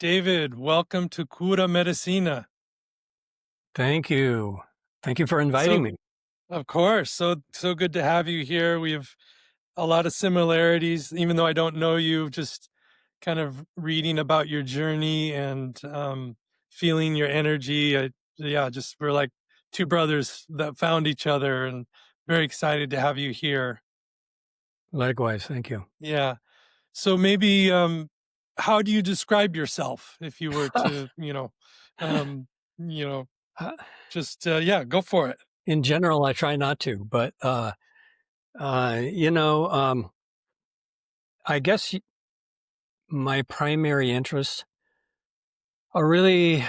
David, welcome to Cura Medicina. Thank you. Thank you for inviting So, me. of course, so good to have you here. We have a lot of similarities, even though I don't know you. Just kind of reading about your journey and feeling your energy. Yeah, just we're like two brothers that found each other, and very excited to have you here. Likewise, thank you. Yeah. So maybe, how do you describe yourself if you were to, um, you know, Uh, just yeah, go for it. In general, I try not to, but uh, you know, um, I guess my primary interests are really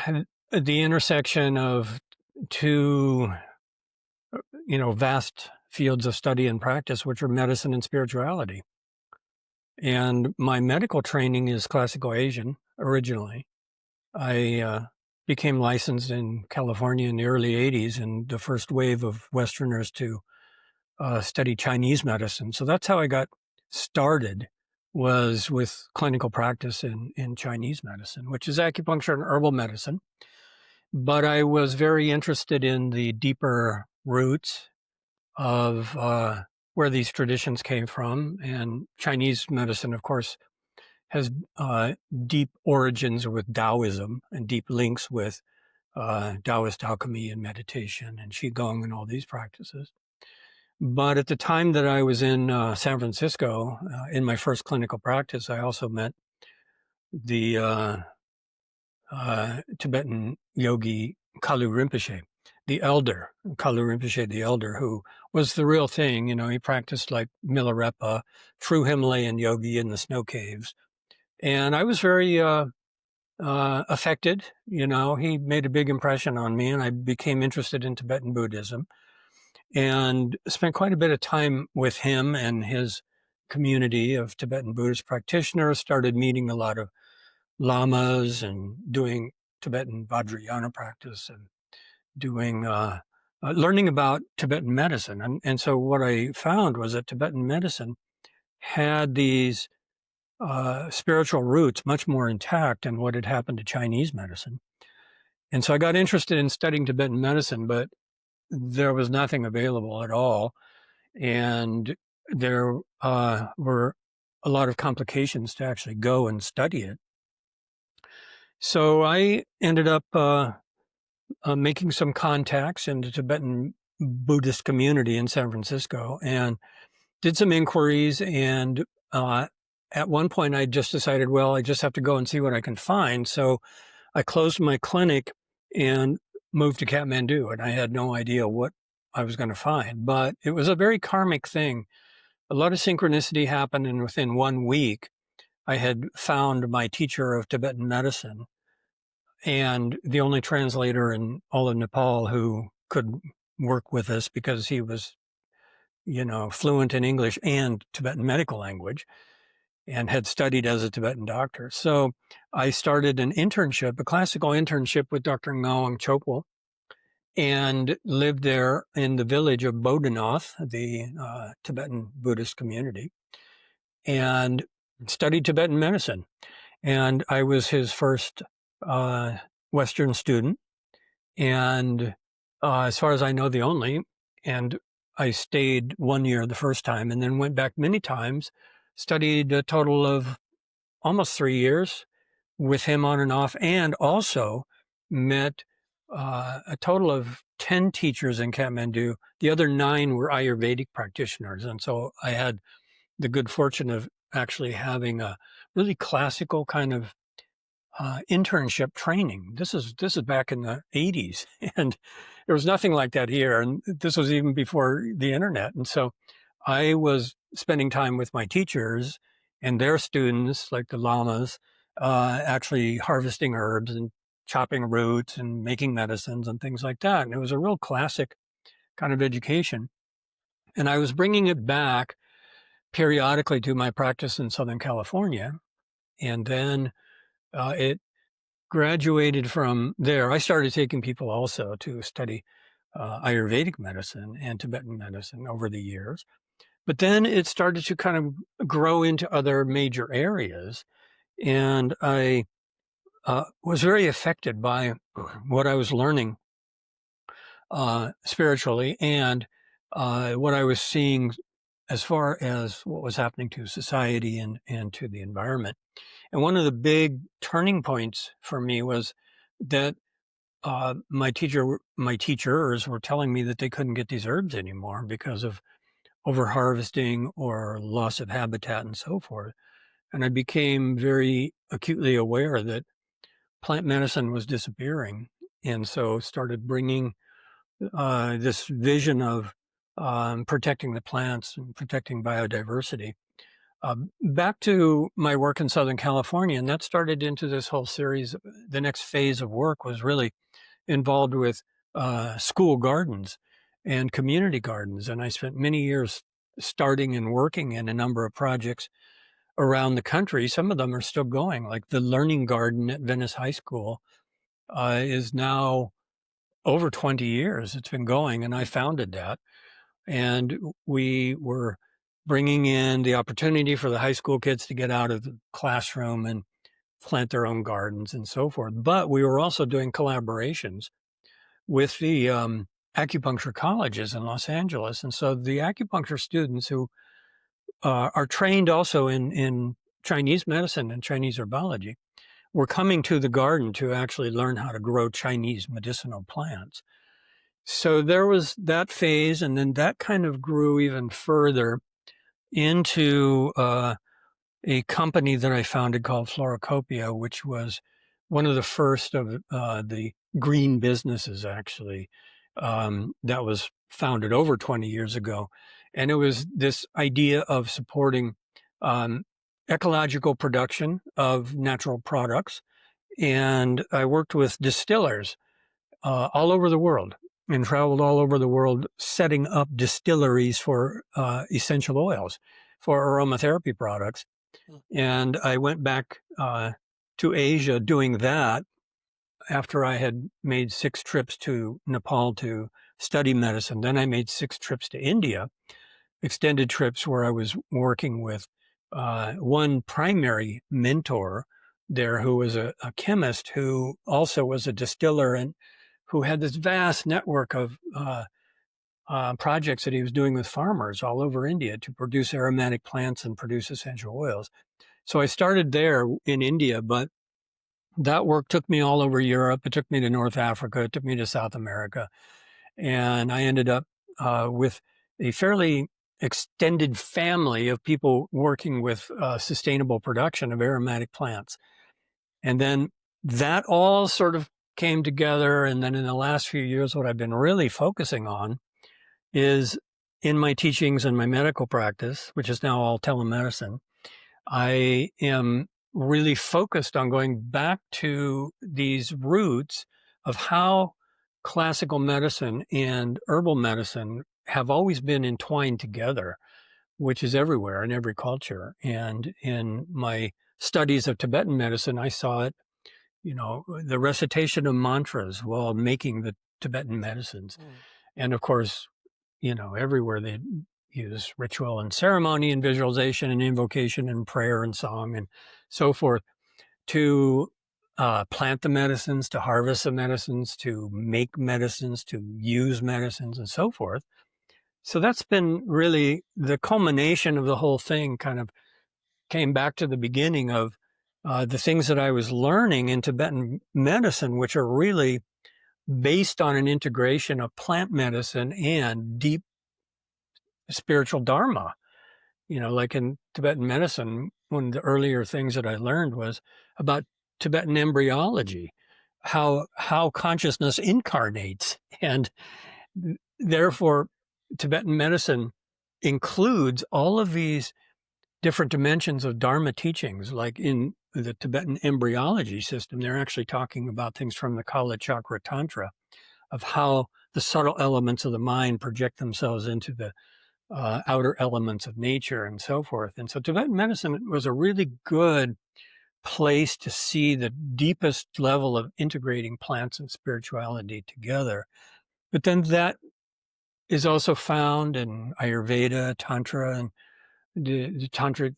the intersection of two, vast fields of study and practice, which are medicine and spirituality. And my medical training is classical Asian originally. I became licensed in California in the early 80s, and the first wave of Westerners to study Chinese medicine. So that's how I got started, was with clinical practice in Chinese medicine, which is acupuncture and herbal medicine. But I was very interested in the deeper roots of where these traditions came from. And Chinese medicine, of course, has deep origins with Taoism and deep links with Taoist alchemy and meditation and Qigong and all these practices. But at the time that I was in San Francisco, in my first clinical practice, I also met the Tibetan yogi Kalu Rinpoche, the elder, Kalu Rinpoche, the elder, who was the real thing. You know, he practiced like Milarepa, true Himalayan yogi in the snow caves. And I was very affected. You know, he made a big impression on me, and I became interested in Tibetan Buddhism and spent quite a bit of time with him and his community of Tibetan Buddhist practitioners. Started meeting a lot of lamas and doing Tibetan Vajrayana practice and doing learning about Tibetan medicine. And so what I found was that Tibetan medicine had these spiritual roots much more intact than what had happened to Chinese medicine. And so I got interested in studying Tibetan medicine, but there was nothing available at all. And there were a lot of complications to actually go and study it. So I ended up making some contacts in the Tibetan Buddhist community in San Francisco and did some inquiries. And at one point, I just decided, well, I just have to go and see what I can find. So I closed my clinic and moved to Kathmandu, and I had no idea what I was going to find. But it was a very karmic thing. A lot of synchronicity happened, and within 1 week, I had found my teacher of Tibetan medicine and the only translator in all of Nepal who could work with us because he was, fluent in English and Tibetan medical language and had studied as a Tibetan doctor. So I started an internship, a classical internship with Dr. Ngawang Chopal, and lived there in the village of Bodanath, the Tibetan Buddhist community, and studied Tibetan medicine. And I was his first Western student, and as far as I know, the only. And I stayed 1 year the first time and then went back many times, studied a total of almost 3 years with him on and off, and also met a total of 10 teachers in Kathmandu. The other 9 were Ayurvedic practitioners. And so I had the good fortune of actually having a really classical kind of internship training. This is back in the 80s, and there was nothing like that here. And this was even before the internet. And so I was spending time with my teachers and their students, like the lamas, actually harvesting herbs and chopping roots and making medicines and things like that. And it was a real classic kind of education. And I was bringing it back periodically to my practice in Southern California. And then it graduated from there. I started taking people also to study Ayurvedic medicine and Tibetan medicine over the years. But then it started to kind of grow into other major areas. And I was very affected by what I was learning spiritually and what I was seeing as far as what was happening to society and to the environment. And one of the big turning points for me was that my teachers were telling me that they couldn't get these herbs anymore because of overharvesting or loss of habitat and so forth. And I became very acutely aware that plant medicine was disappearing, and so started bringing this vision of protecting the plants and protecting biodiversity back to my work in Southern California, and that started into this whole series. The next phase of work was really involved with school gardens and community gardens, and I spent many years starting and working in a number of projects around the country. Some of them are still going, like the Learning Garden at Venice High School is now over 20 years. It's been going, and I founded that. And we were bringing in the opportunity for the high school kids to get out of the classroom and plant their own gardens and so forth. But we were also doing collaborations with the acupuncture colleges in Los Angeles. And so the acupuncture students who are trained also in Chinese medicine and Chinese herbology were coming to the garden to actually learn how to grow Chinese medicinal plants. So there was that phase, and then that kind of grew even further into a company that I founded called Floracopeia, which was one of the first of the green businesses, actually, that was founded over 20 years ago. And it was this idea of supporting um, ecological production of natural products. And I worked with distillers all over the world and traveled all over the world setting up distilleries for essential oils, for aromatherapy products. Mm. And I went back to Asia doing that after I had made 6 trips to Nepal to study medicine. Then I made 6 trips to India, extended trips where I was working with one primary mentor there who was a chemist who also was a distiller and who had this vast network of projects that he was doing with farmers all over India to produce aromatic plants and produce essential oils. So I started there in India, but that work took me all over Europe. It took me to North Africa. It took me to South America. And I ended up with a fairly extended family of people working with sustainable production of aromatic plants. And then that all sort of came together. And then in the last few years, what I've been really focusing on is in my teachings and my medical practice, which is now all telemedicine, I am really focused on going back to these roots of how classical medicine and herbal medicine have always been entwined together, which is everywhere in every culture. And in my studies of Tibetan medicine, I saw it, the recitation of mantras while making the Tibetan medicines. Mm. And of course, everywhere they use ritual and ceremony and visualization and invocation and prayer and song and so forth to plant the medicines, to harvest the medicines, to make medicines, to use medicines and so forth. So that's been really the culmination of the whole thing, kind of came back to the beginning of the things that I was learning in Tibetan medicine, which are really based on an integration of plant medicine and deep spiritual dharma. Like in Tibetan medicine, one of the earlier things that I learned was about Tibetan embryology, how consciousness incarnates, and therefore Tibetan medicine includes all of these different dimensions of Dharma teachings. Like in the Tibetan embryology system, they're actually talking about things from the Kala Chakra Tantra of how the subtle elements of the mind project themselves into the outer elements of nature and so forth. And so Tibetan medicine was a really good place to see the deepest level of integrating plants and spirituality together. But then that is also found in Ayurveda, Tantra, and the Tantric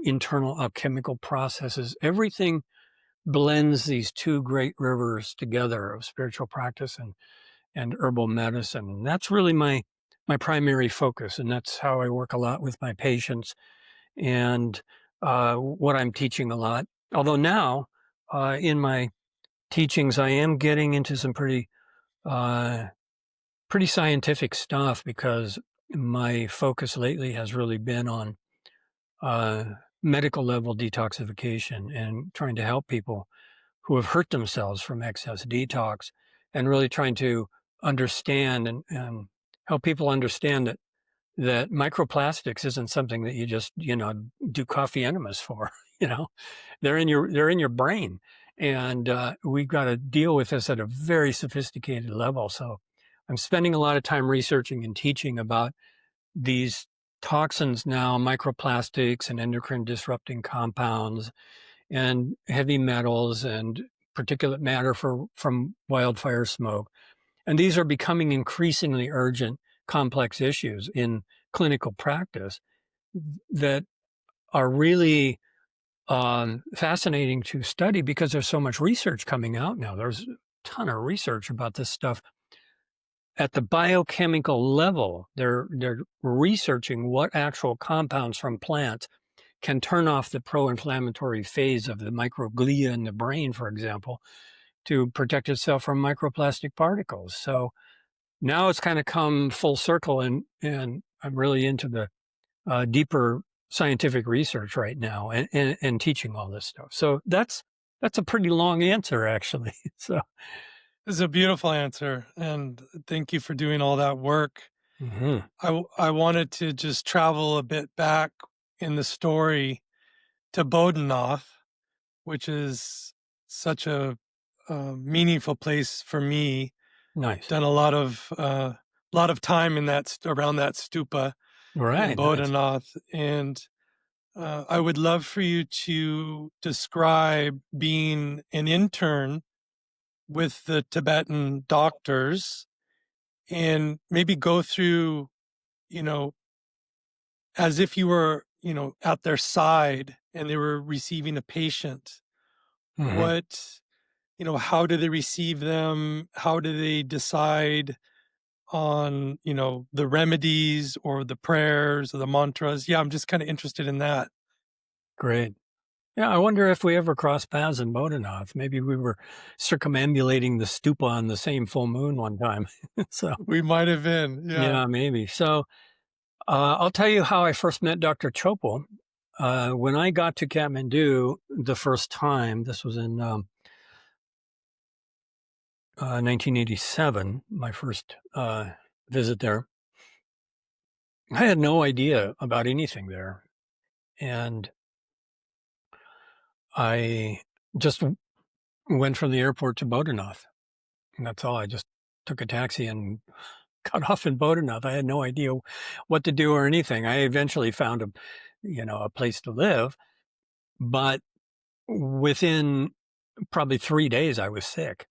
internal alchemical processes. Everything blends these two great rivers together of spiritual practice and herbal medicine. And that's really my primary focus, and that's how I work a lot with my patients and what I'm teaching a lot. Although now, in my teachings, I am getting into some uh, pretty scientific stuff because my focus lately has really been on uh, medical level detoxification and trying to help people who have hurt themselves from excess detox, and really trying to understand and help people understand that microplastics isn't something that you just, do coffee enemas for. you know they're in your brain, and we've got to deal with this at a very sophisticated level. So I'm spending a lot of time researching and teaching about these toxins now, microplastics and endocrine disrupting compounds and heavy metals and particulate matter from wildfire smoke. And these are becoming increasingly urgent, complex issues in clinical practice that are really fascinating to study because there's so much research coming out now. There's a ton of research about this stuff at the biochemical level. They're researching what actual compounds from plants can turn off the pro-inflammatory phase of the microglia in the brain, for example, to protect itself from microplastic particles. So now it's kind of come full circle, and I'm really into the deeper scientific research right now, and teaching all this stuff. So that's a pretty long answer, actually. So This is a beautiful answer, and thank you for doing all that work. mhm. I wanted to just travel a bit back in the story to Bodanath, which is such a meaningful place for me. Nice. Done a lot of time in around that stupa in Right. Nice. Bodanath, and I would love for you to describe being an intern with the Tibetan doctors and maybe go through, you know, as if you were, at their side and they were receiving a patient. Mhm. What, how do they receive them? How do they decide on, the remedies or the prayers or the mantras? Yeah, I'm just kind of interested in that. Great. Yeah, I wonder if we ever crossed paths in Bodanath. Maybe we were circumambulating the stupa on the same full moon one time. So, We might have been. Yeah. yeah, maybe. So, I'll tell you how I first met Dr. Chopal. When I got to Kathmandu the first time, this was in 1987, my first visit there. I had no idea about anything there. And I just went from the airport to Bodanath. And that's all. I just took a taxi and got off in Bodanath. I had no idea what to do or anything. I eventually found a place to live, but within probably 3 days, I was sick.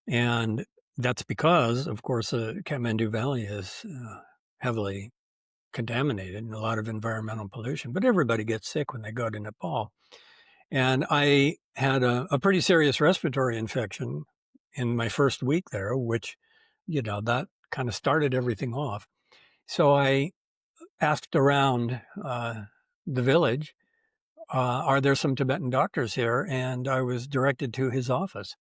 And that's because, of course, the Kathmandu Valley is heavily contaminated and a lot of environmental pollution, but everybody gets sick when they go to Nepal. And I had a pretty serious respiratory infection in my first week there, which, that kind of started everything off. So I asked around the village, are there some Tibetan doctors here? And I was directed to his office.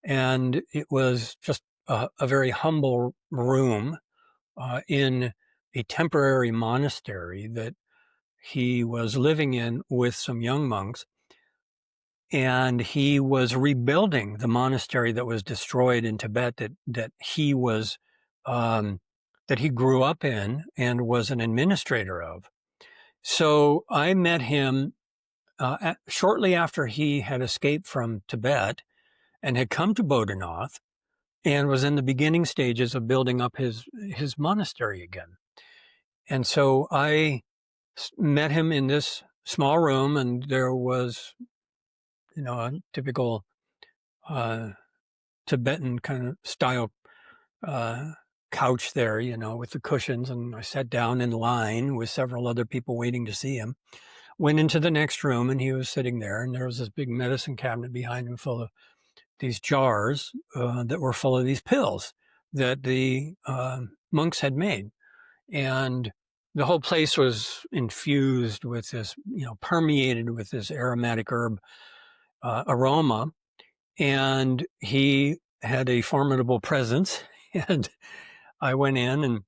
And it was just a very humble room in a temporary monastery that he was living in with some young monks. And he was rebuilding the monastery that was destroyed in Tibet um, that he grew up in and was an administrator of. So I met him shortly after he had escaped from Tibet and had come to Bodanath and was in the beginning stages of building up his monastery again. And so I met him in this small room, and there was, a typical uh, Tibetan kind of style uh, couch there, with the cushions. And I sat down in line with several other people waiting to see him went into the next room, and he was sitting there, and there was this big medicine cabinet behind him full of these jars that were full of these pills that the monks had made. And the whole place was infused with this, permeated with this aromatic herb aroma. And he had a formidable presence. And I went in, and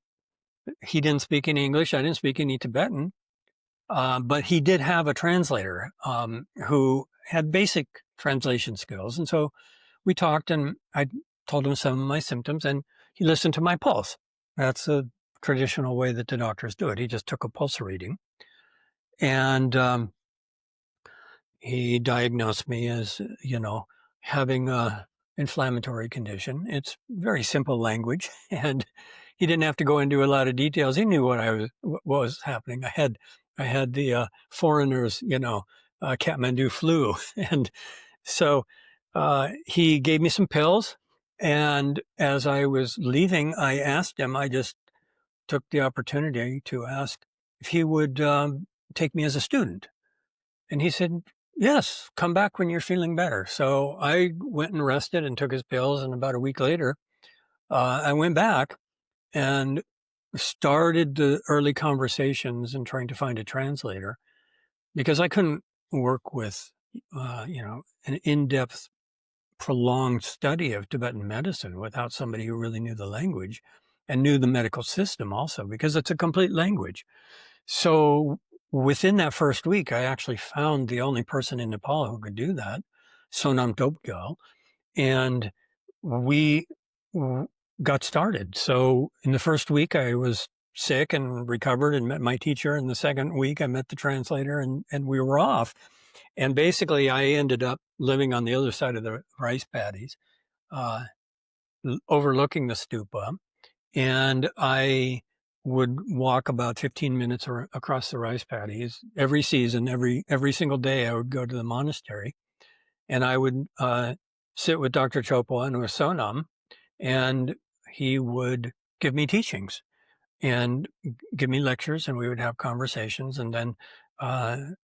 he didn't speak any English. I didn't speak any Tibetan. But he did have a translator who had basic translation skills. And so we talked, and I told him some of my symptoms, and he listened to my pulse. That's a traditional way that the doctors do it. He just took a pulse reading, and he diagnosed me as, having a inflammatory condition. It's very simple language, and he didn't have to go into a lot of details. He knew what was happening. I had the foreigners, Kathmandu flu, and so he gave me some pills. And as I was leaving, I asked him. I just took the opportunity to ask if he would take me as a student. And he said, "Yes, come back when you're feeling better." So I went and rested and took his pills. And about a week later, I went back and started the early conversations and trying to find a translator, because I couldn't work with, an in-depth, prolonged study of Tibetan medicine without somebody who really knew the language and knew the medical system also, because it's a complete language. So within that first week, I actually found the only person in Nepal who could do that, Sonam Topgyal, and we got started. So in the first week, I was sick and recovered and met my teacher. In the second week, I met the translator, and we were off. And basically, I ended up living on the other side of the rice paddies, uh, overlooking the stupa. And I would walk about 15 minutes across the rice paddies every season. Every single day, I would go to the monastery, and I would sit with Dr. Chopra and with Sonam, and he would give me teachings and give me lectures, and we would have conversations. And then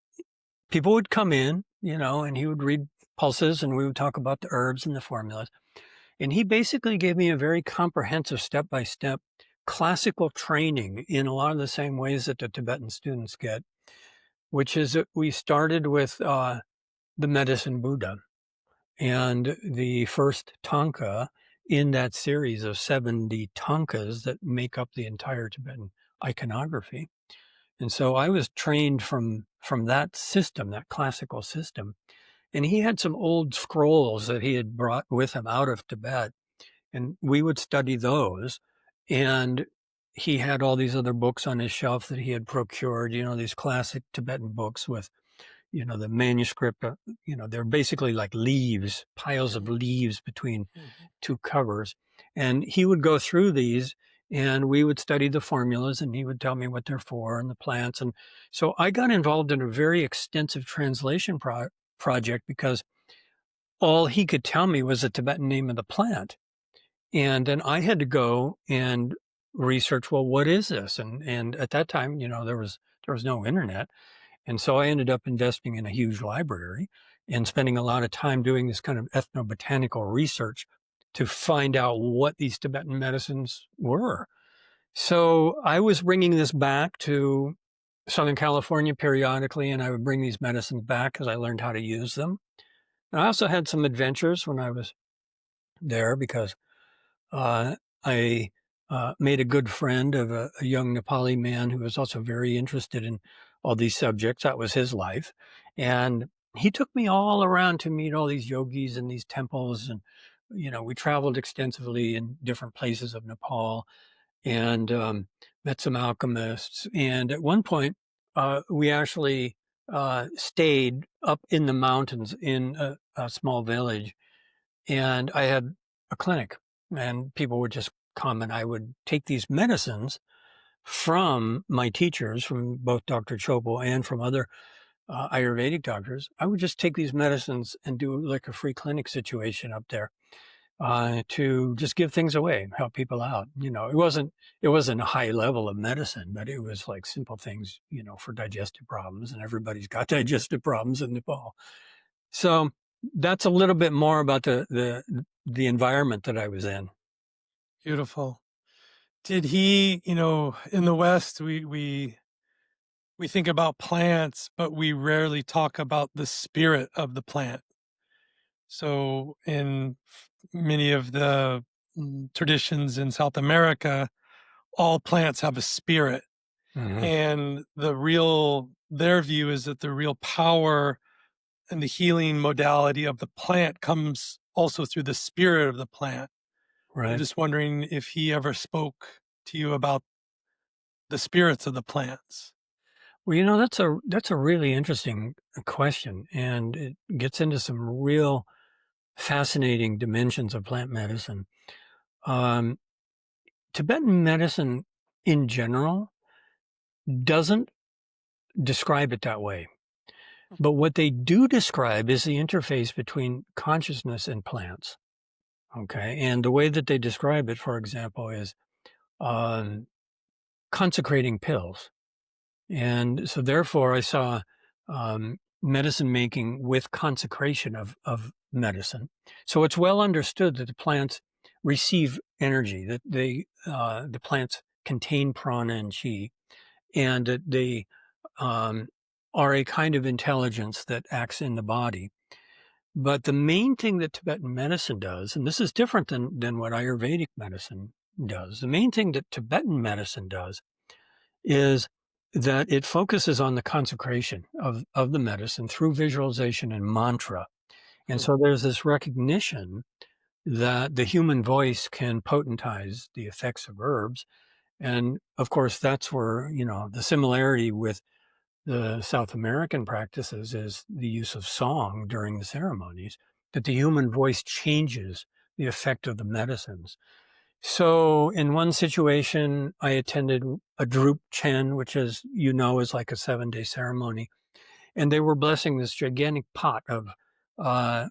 people would come in, and he would read pulses, and we would talk about the herbs and the formulas. And he basically gave me a very comprehensive step-by-step classical training in a lot of the same ways that the Tibetan students get, which is that we started with the medicine Buddha. And the first tanka in that series of 70 tankas that make up the entire Tibetan iconography. And so I was trained from that system, that classical system. And he had some old scrolls that he had brought with him out of Tibet, and we would study those. And he had all these other books on his shelf that he had procured, these classic Tibetan books with, the manuscript, they're basically like leaves, piles of leaves between two covers. And he would go through these, and we would study the formulas, and he would tell me what they're for and the plants. And so I got involved in a very extensive translation project, because all he could tell me was the Tibetan name of the plant. And then I had to go and research, well, what is this? And at that time, there was no internet. And so I ended up investing in a huge library and spending a lot of time doing this kind of ethnobotanical research to find out what these Tibetan medicines were. So I was bringing this back to Southern California periodically, and I would bring these medicines back as I learned how to use them. And I also had some adventures when I was there, because I made a good friend of a young Nepali man who was also very interested in all these subjects. That was his life. And he took me all around to meet all these yogis and these temples. And, we traveled extensively in different places of Nepal, and met some alchemists. And at one point, we actually stayed up in the mountains in a small village, and I had a clinic, and people would just come, and I would take these medicines from my teachers, from both Dr. Chopra and from other Ayurvedic doctors. I would just take these medicines and do like a free clinic situation up there. to just give things away, help people out. It wasn't a high level of medicine, but it was like simple things, for digestive problems, and everybody's got digestive problems in Nepal. So that's a little bit more about the environment that I was in. Beautiful. Did he, in the West, we think about plants, but we rarely talk about the spirit of the plant. So in many of the traditions in South America, all plants have a spirit. Hmm. And their view is that the real power and the healing modality of the plant comes also through the spirit of the plant. I'm Right. just wondering if he ever spoke to you about the spirits of the plants. Well, that's a really interesting question, and it gets into some real fascinating dimensions of plant medicine. Um, Tibetan medicine in general doesn't describe it that way. But what they do describe is the interface between consciousness and plants. Okay. And the way that they describe it, for example, is um, consecrating pills. And so, therefore, I saw medicine making with consecration of medicine. So it's well understood that the plants receive energy, that the plants contain prana and chi, and that they um, are a kind of intelligence that acts in the body. But the main thing that Tibetan medicine does, and this is different than what Ayurvedic medicine does, the main thing that Tibetan medicine does is that it focuses on the consecration of the medicine through visualization and mantra. And Hmm. so there's this recognition that the human voice can potentize the effects of herbs. And of course, that's where, the similarity with the South American practices is the use of song during the ceremonies, that the human voice changes the effect of the medicines. So in one situation, I attended a Drup Chen, which is like a 7-day ceremony, and they were blessing this gigantic pot of uh,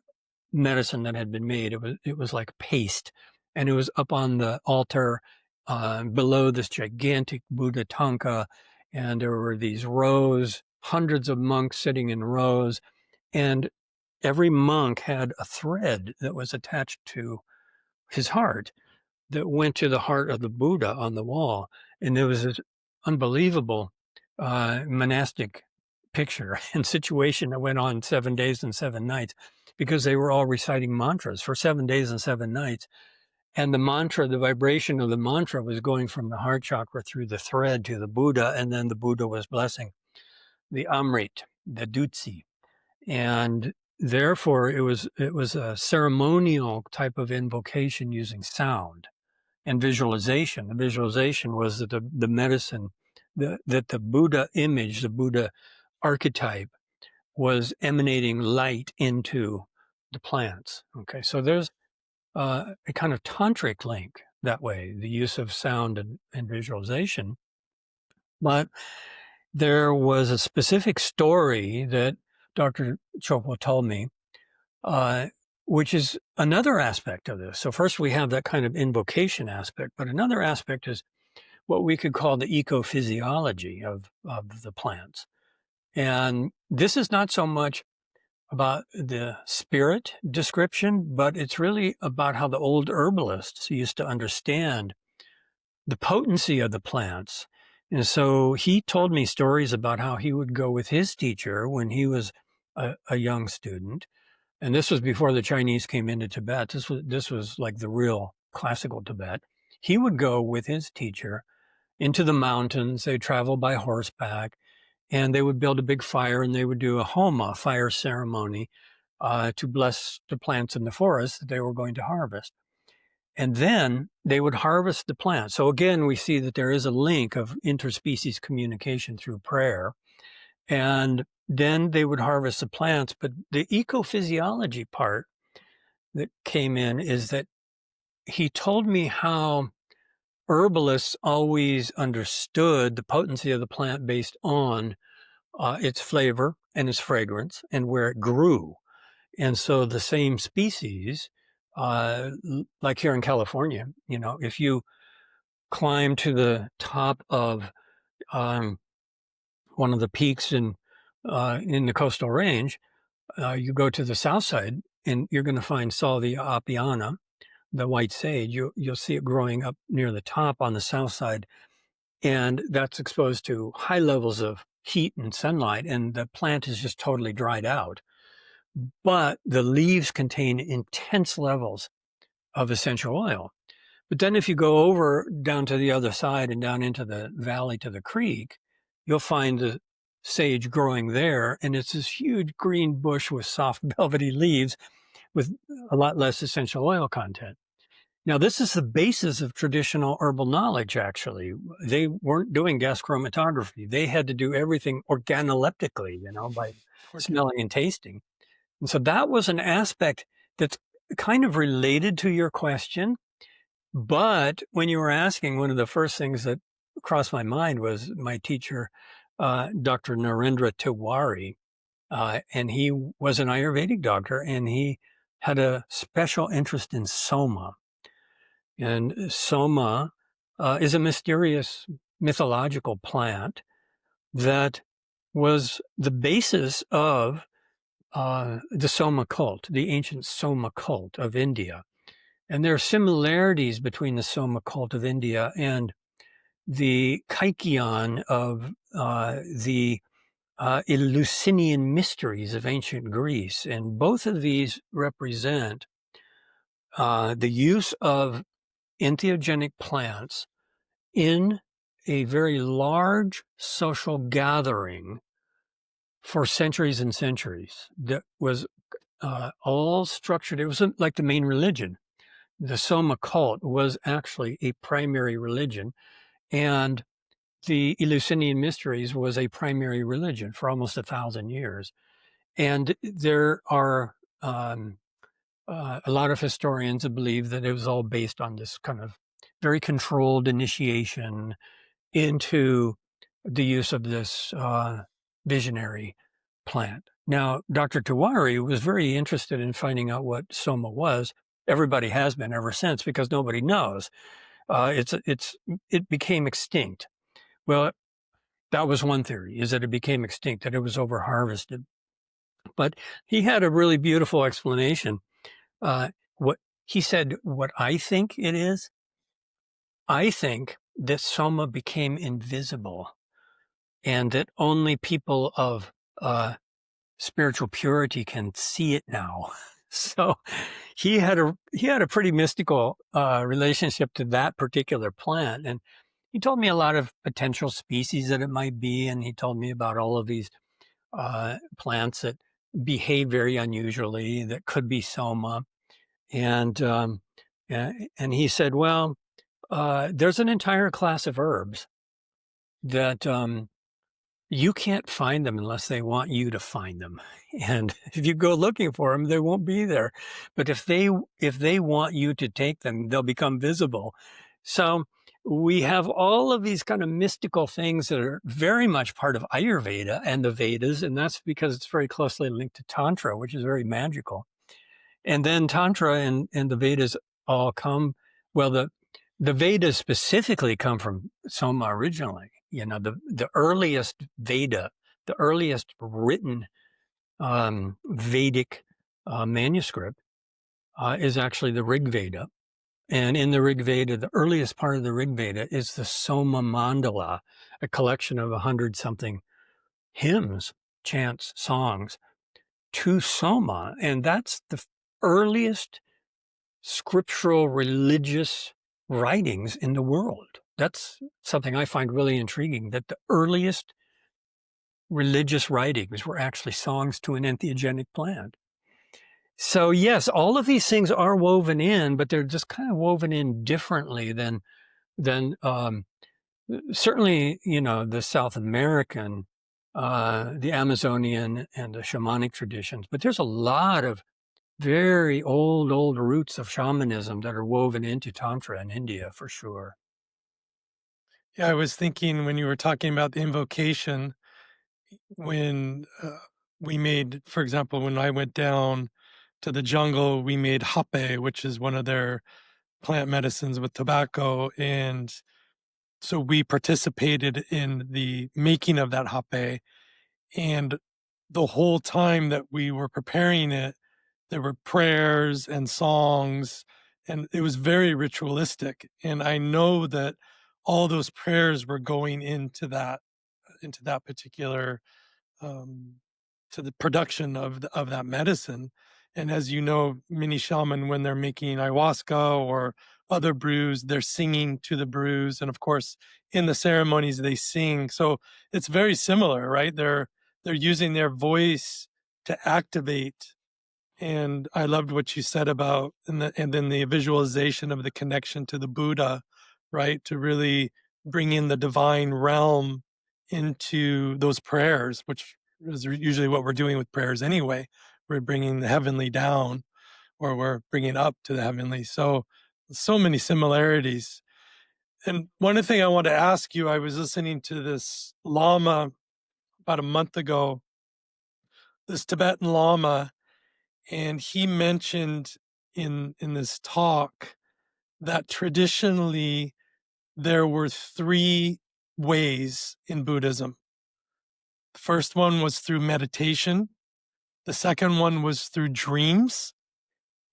medicine that had been made. It was like paste, and it was up on the altar below this gigantic Buddha tanka, and there were these rows, hundreds of monks sitting in rows, and every monk had a thread that was attached to his heart that went to the heart of the Buddha on the wall. And there was this unbelievable monastic picture and situation that went on 7 days and 7 nights because they were all reciting mantras for 7 days and 7 nights. And the mantra, the vibration of the mantra was going from the heart chakra through the thread to the Buddha. And then the Buddha was blessing the Amrit, the Dutsi. And therefore it was a ceremonial type of invocation using sound and visualization. The visualization was that the medicine, that the Buddha image, the Buddha archetype was emanating light into the plants. Okay, so there's a kind of tantric link that way, the use of sound and visualization. But there was a specific story that Dr. Chopra told me, uh, which is another aspect of this. So first we have that kind of invocation aspect, but another aspect is what we could call the ecophysiology of the plants. And this is not so much about the spirit description, but it's really about how the old herbalists used to understand the potency of the plants. And so he told me stories about how he would go with his teacher when he was a young student. And this was before the Chinese came into Tibet. This was like the real classical Tibet. He would go with his teacher into the mountains. They'd travel by horseback, and they would build a big fire, and they would do a homa, fire ceremony, to bless the plants in the forest that they were going to harvest. And then they would harvest the plants. So again, we see that there is a link of interspecies communication through prayer. And then they would harvest the plants. But the ecophysiology part that came in is that he told me how herbalists always understood the potency of the plant based on its flavor and its fragrance and where it grew. And so the same species like here in California. If you climb to the top of um, one of the peaks in the coastal range, you go to the south side, and you're going to find Salvia apiana, the white sage. You'll see it growing up near the top on the south side, and that's exposed to high levels of heat and sunlight, and the plant is just totally dried out. But the leaves contain intense levels of essential oil. But then if you go over down to the other side and down into the valley to the creek, you'll find the sage growing there, and it's this huge green bush with soft velvety leaves with a lot less essential oil content. Now, this is the basis of traditional herbal knowledge, actually. They weren't doing gas chromatography. They had to do everything organoleptically, by Organ smelling and tasting. And so that was an aspect that's kind of related to your question. But when you were asking, one of the first things that crossed my mind was my teacher, Dr. Narendra Tiwari, and he was an Ayurvedic doctor, and he had a special interest in Soma. And Soma is a mysterious mythological plant that was the basis of the Soma cult, the ancient Soma cult of India. And there are similarities between the Soma cult of India and the Kaikion of the Eleusinian mysteries of ancient Greece. And both of these represent the use of entheogenic plants in a very large social gathering for centuries and centuries that was all structured. It was like the main religion. The Soma cult was actually a primary religion, and the Eleusinian mysteries was a primary religion for almost 1,000 years. And there are a lot of historians that believe that it was all based on this kind of very controlled initiation into the use of this visionary plant. Now, Dr. Tiwari was very interested in finding out what Soma was. Everybody has been ever since because nobody knows. It became extinct. Well, that was one theory, is that it became extinct, that it was over-harvested. But he had a really beautiful explanation. What he said, what I think it is, I think that Soma became invisible and that only people of spiritual purity can see it now. So he had a pretty mystical relationship to that particular plant, and he told me a lot of potential species that it might be, and he told me about all of these plants that behave very unusually that could be Soma, and and he said, well, there's an entire class of herbs that you can't find them unless they want you to find them. And if you go looking for them, they won't be there. But if they want you to take them, they'll become visible. So we have all of these kind of mystical things that are very much part of Ayurveda and the Vedas, and that's because it's very closely linked to Tantra, which is very magical. And then Tantra and the Vedas all come, well, the Vedas specifically come from Soma originally. The earliest Veda, the earliest written Vedic manuscript is actually the Rig Veda. And in the Rig Veda, the earliest part of the Rig Veda is the Soma Mandala, a collection of 100-something hymns, chants, songs to Soma. And that's the earliest scriptural religious writings in the world. That's something I find really intriguing, that the earliest religious writings were actually songs to an entheogenic plant. So yes, all of these things are woven in, but they're just kind of woven in differently than certainly, the South American, the Amazonian and the shamanic traditions. But there's a lot of very old roots of shamanism that are woven into Tantra in India for sure. Yeah, I was thinking when you were talking about the invocation, when we made, for example, when I went down to the jungle, we made hape, which is one of their plant medicines with tobacco. And so we participated in the making of that hape. And the whole time that we were preparing it, there were prayers and songs, and it was very ritualistic. And I know that all those prayers were going into that particular um, to the production of that medicine. And as you know, many shaman, when they're making ayahuasca or other brews, they're singing to the brews, and of course, in the ceremonies they sing. So it's very similar, right? They're using their voice to activate. And I loved what you said about and then the visualization of the connection to the Buddha, right? To really bring in the divine realm into those prayers, which is usually what we're doing with prayers anyway. We're bringing the heavenly down, or we're bringing up to the heavenly. So, so many similarities. And one thing I want to ask you, I was listening to this Lama about a month ago, this Tibetan Lama, and he mentioned in this talk that traditionally there were three ways in Buddhism. The first one was through meditation, the second one was through dreams,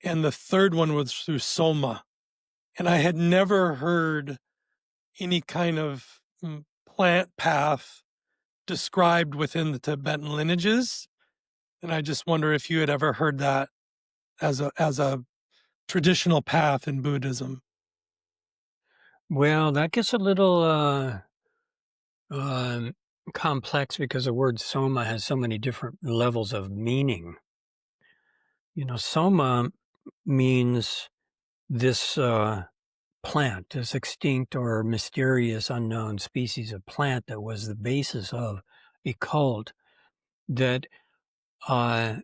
and the third one was through Soma. And I had never heard any kind of plant path described within the Tibetan lineages. And I just wonder if you had ever heard that as a traditional path in Buddhism. Well, that gets a little um, complex because the word soma has so many different levels of meaning. Soma means this plant, this extinct or mysterious unknown species of plant that was the basis of a cult that uh,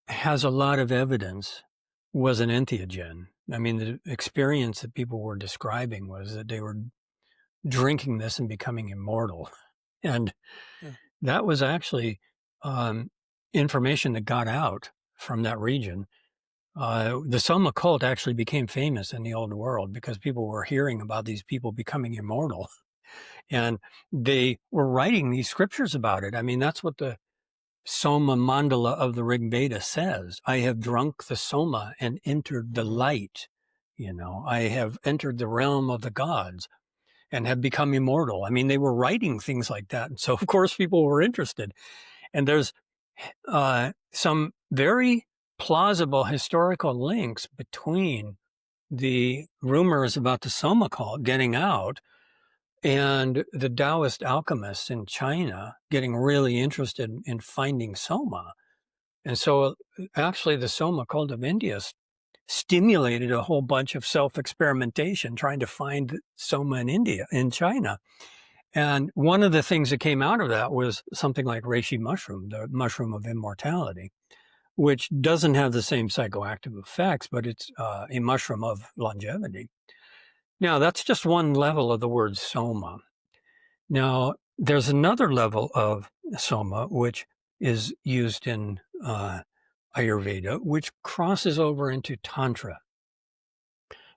has a lot of evidence was an entheogen. I mean, the experience that people were describing was that they were drinking this and becoming immortal. And Yeah. that was actually information that got out from that region. The Soma cult actually became famous in the old world because people were hearing about these people becoming immortal. And they were writing these scriptures about it. I mean, that's what the Soma mandala of the Rig Veda says. I have drunk the Soma and entered the Mhm. light. I have entered the realm of the gods and have become immortal. I mean, they were writing things like that. And so, of course, people were interested. And there's some very plausible historical links between the rumors about the Soma cult getting out and the Taoist alchemists in China getting really interested in finding Soma. And so actually the Soma cult of India stimulated a whole bunch of self-experimentation trying to find Soma in India, in China. And one of the things that came out of that was something like reishi mushroom, the mushroom of immortality, which doesn't have the same psychoactive effects, but it's a mushroom of longevity. Now, that's just one level of the word soma. Now, there's another level of soma, which is used in Ayurveda, which crosses over into Tantra.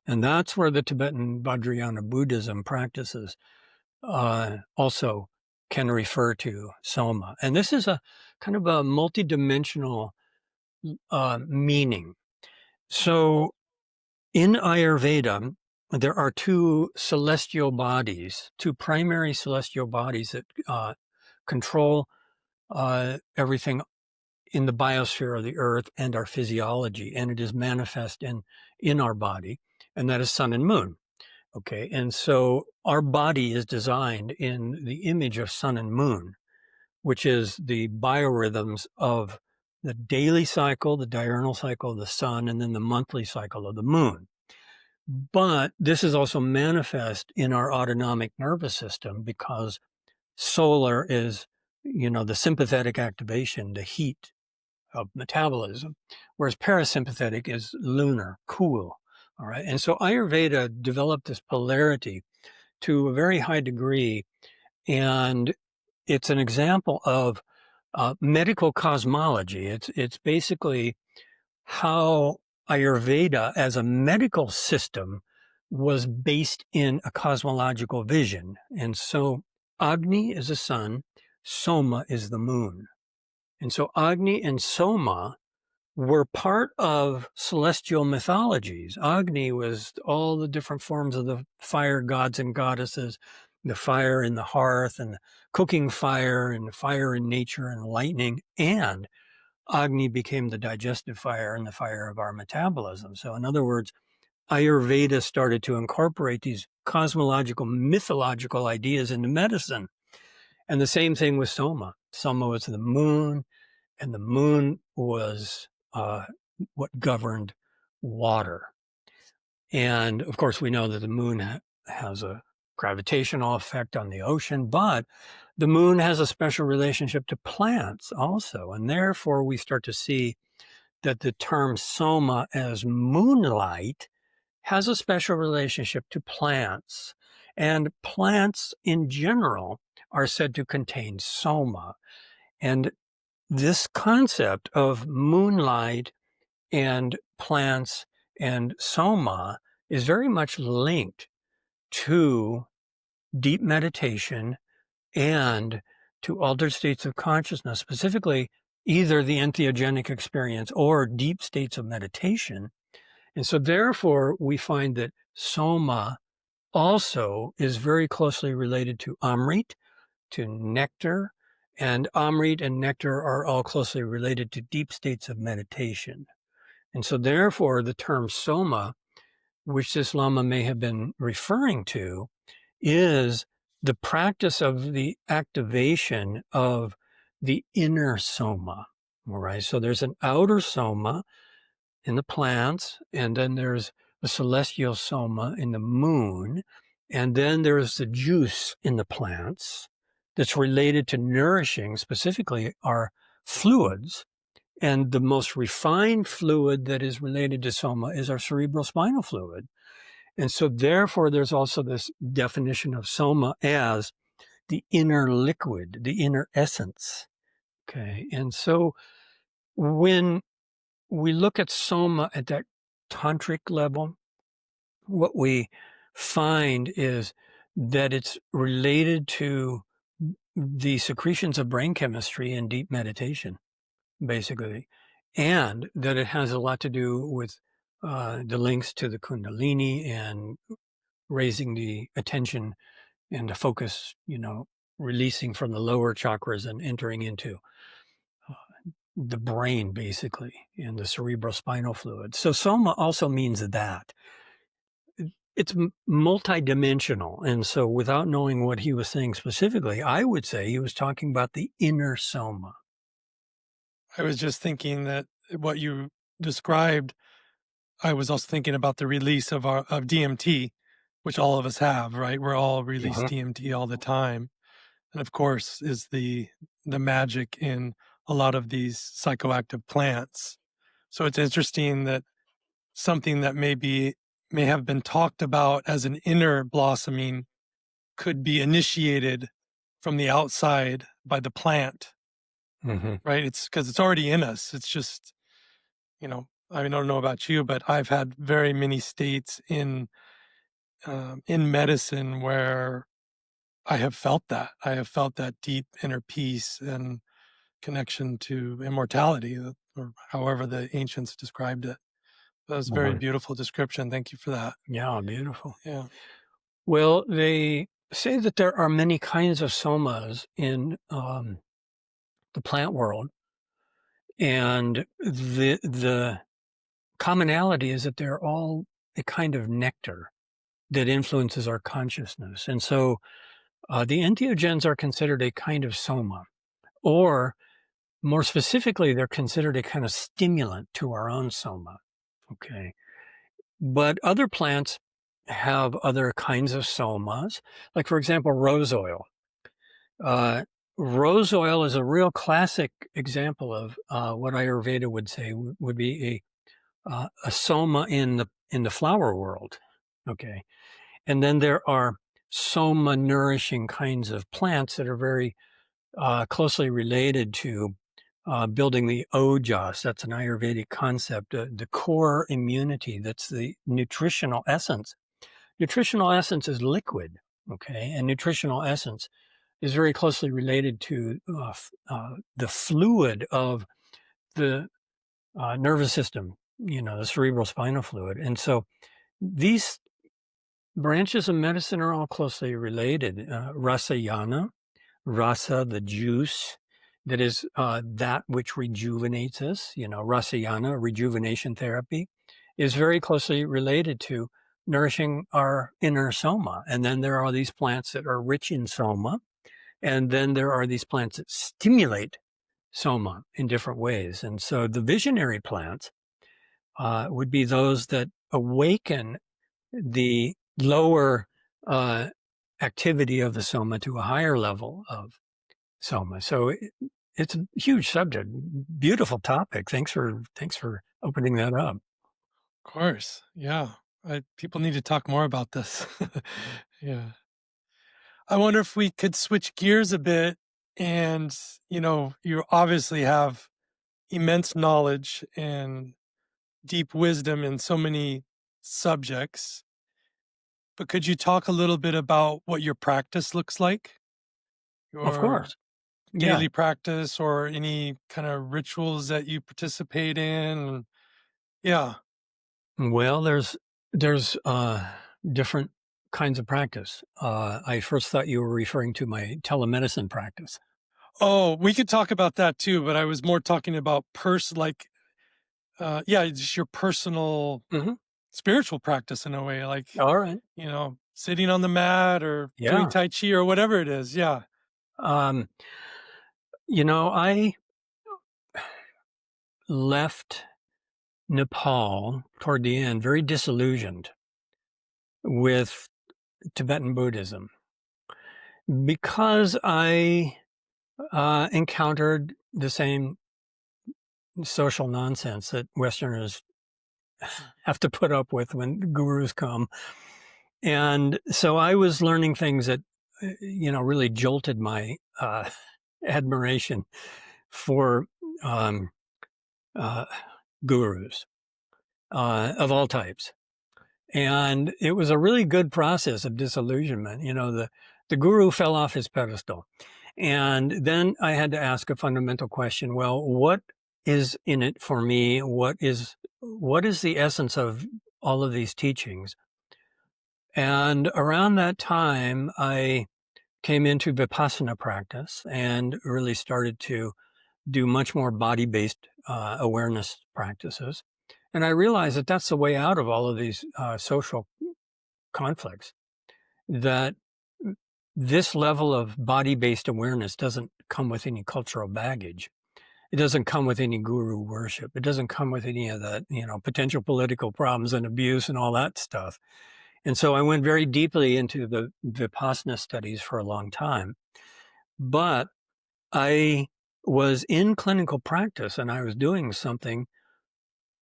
And that's where the Tibetan Vajrayana Buddhism practices also can refer to soma. And this is a kind of a multidimensional meaning. So in Ayurveda, there are two celestial bodies, two primary celestial bodies that control everything in the biosphere of the earth and our physiology, and it is manifest in our body, and that is sun and moon. Okay, and so our body is designed in the image of sun and moon, which is the biorhythms of the daily cycle, the diurnal cycle of the sun, and then the monthly cycle of the moon. But this is also manifest in our autonomic nervous system because solar is, the sympathetic activation, the heat of metabolism, whereas parasympathetic is lunar, cool. All right. And so Ayurveda developed this polarity to a very high degree. And it's an example of medical cosmology. It's basically how Ayurveda as a medical system was based in a cosmological vision. And so Agni is the sun, Soma is the moon. And so Agni and Soma were part of celestial mythologies. Agni was all the different forms of the fire gods and goddesses, the fire in the hearth and the cooking fire and the fire in nature and lightning. And Agni became the digestive fire and the fire of our metabolism. So in other words, Ayurveda started to incorporate these cosmological, mythological ideas into medicine. And the same thing with Soma. Soma was the moon, and the moon was what governed water. And of course, we know that the moon has a gravitational effect on the ocean, but the moon has a special relationship to plants also. And therefore, we start to see that the term soma as moonlight has a special relationship to plants. And plants in general are said to contain soma. And this concept of moonlight and plants and soma is very much linked to deep meditation and to altered states of consciousness, specifically either the entheogenic experience or deep states of meditation. And so therefore, we find that soma also is very closely related to amrit, to nectar, and amrit and nectar are all closely related to deep states of meditation. And so therefore, the term soma, which this Lama may have been referring to, is the practice of the activation of the inner soma. All right. So there's an outer soma in the plants, and then there's a celestial soma in the moon, and then there's the juice in the plants that's related to nourishing, specifically our fluids. And the most refined fluid that is related to soma is our cerebrospinal fluid. And so therefore, there's also this definition of soma as the inner liquid, the inner essence. Okay. And so when we look at soma at that tantric level, what we find is that it's related to the secretions of brain chemistry in deep meditation, basically, and that it has a lot to do with the links to the Kundalini and raising the attention and the focus, releasing from the lower chakras and entering into uh, the brain, basically, and the cerebrospinal fluid. So soma also means that. It's multidimensional. And so without knowing what he was saying specifically, I would say he was talking about the inner soma. I was just thinking that what you described, I was also thinking about the release of DMT, which all of us have, right? We're all release Mhm. DMT all the time. And of course is the magic in a lot of these psychoactive plants. So it's interesting that something that may have been talked about as an inner blossoming could be initiated from the outside by the plant, Mhm. right? It's because it's already in us. It's just, I don't know about you, but I've had very many states in medicine where I have felt that. I have felt that deep inner peace and connection to immortality, or however the ancients described it. That was a very Mhm. beautiful description. Thank you for that. Yeah, beautiful. Yeah. Well, they say that there are many kinds of somas in the plant world, and the commonality is that they're all a kind of nectar that influences our consciousness. And so the entheogens are considered a kind of soma, or more specifically, they're considered a kind of stimulant to our own soma. Okay. But other plants have other kinds of somas, like, for example, rose oil. Uh, Rose oil is a real classic example of what Ayurveda would say would be a soma in the flower world. Okay. And then there are soma nourishing kinds of plants that are very closely related to building the ojas. That's an Ayurvedic concept, the core immunity. That's the nutritional essence. Nutritional essence is liquid, okay? And nutritional essence is very closely related to the fluid of the nervous system, the cerebral spinal fluid. And so these branches of medicine are all closely related. Rasayana, rasa, the juice, that is that which rejuvenates us. Rasayana, rejuvenation therapy, is very closely related to nourishing our inner soma. And then there are these plants that are rich in soma. And then there are these plants that stimulate soma in different ways. And so the visionary plants would be those that awaken the lower activity of the soma to a higher level of soma. So it's a huge subject, beautiful topic. Thanks for opening that up. Of course. Yeah. People need to talk more about this. Yeah. I wonder if we could switch gears a bit and, you obviously have immense knowledge and deep wisdom in so many subjects, but could you talk a little bit about what your practice looks like? Of Your course, yeah. daily practice or any kind of rituals that you participate in? Yeah. Well, there's different kinds of practice. I first thought you were referring to my telemedicine practice. Oh, we could talk about that too, but I was more talking about yeah, just your personal Hmm. spiritual practice in a way, like, All right. sitting on the mat or doing Yeah. Tai Chi or whatever it is. Yeah. Um, I left Nepal toward the end very disillusioned with Tibetan Buddhism because I encountered the same social nonsense that Westerners have to put up with when gurus come. And so I was learning things that, really jolted my admiration for um, uh, gurus of all types. And it was a really good process of disillusionment. The guru fell off his pedestal. And then I had to ask a fundamental question. Well, what is in it for me? What is the essence of all of these teachings? And around that time, I came into Vipassana practice and really started to do much more body-based awareness practices. And I realized that that's the way out of all of these social conflicts, that this level of body-based awareness doesn't come with any cultural baggage. It doesn't come with any guru worship. It doesn't come with any of that, potential political problems and abuse and all that stuff. And so I went very deeply into the Vipassana studies for a long time. But I was in clinical practice and I was doing something